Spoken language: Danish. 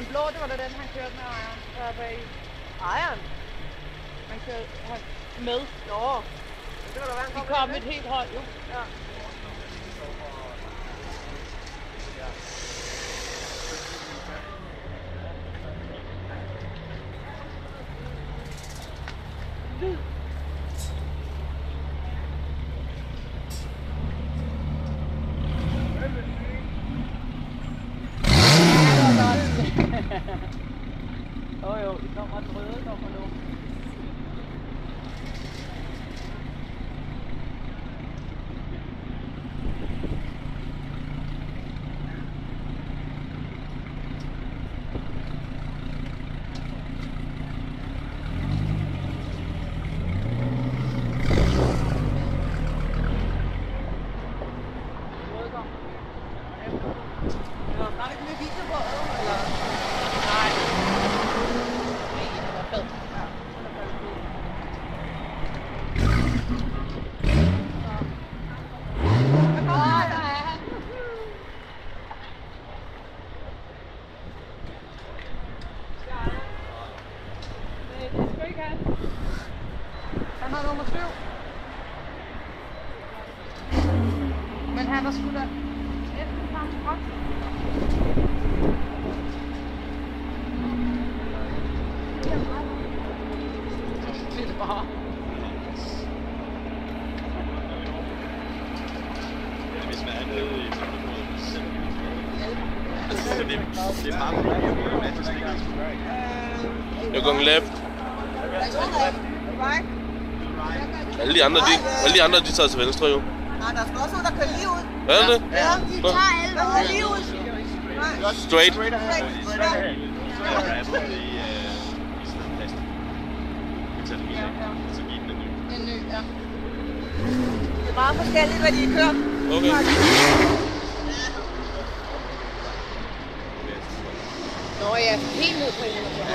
Den blå, det var da den, han kørte med ejeren. Der er bag. Ejeren? Han kørte med. Nå. Det var da være, han De kom et helt hold, jo. Ja. Jo, det kommer den røde, kommer nu. Var det ikke med video på, eller? Nej. Det var fedt. Ja. Der er han. Det er sgu ikke han. Han har nummer 7. Men han er sgu da enten ham godt. Det er bare. Hvis man er nede i så det er meget problematisk. You're going left. Right? Alle de andre, de tager til venstre jo. Nej, der skal også nogen, der kører lige ud. Er det det? Ja, de tager alle, der kører lige ud. Nej. Straight. Så er der sådan plastik. Vi tager det lige af. Så giver den en ny. En ny, ja. Det er meget forskelligt, hvad de kører. Okay. Nå ja, helt ned på 100.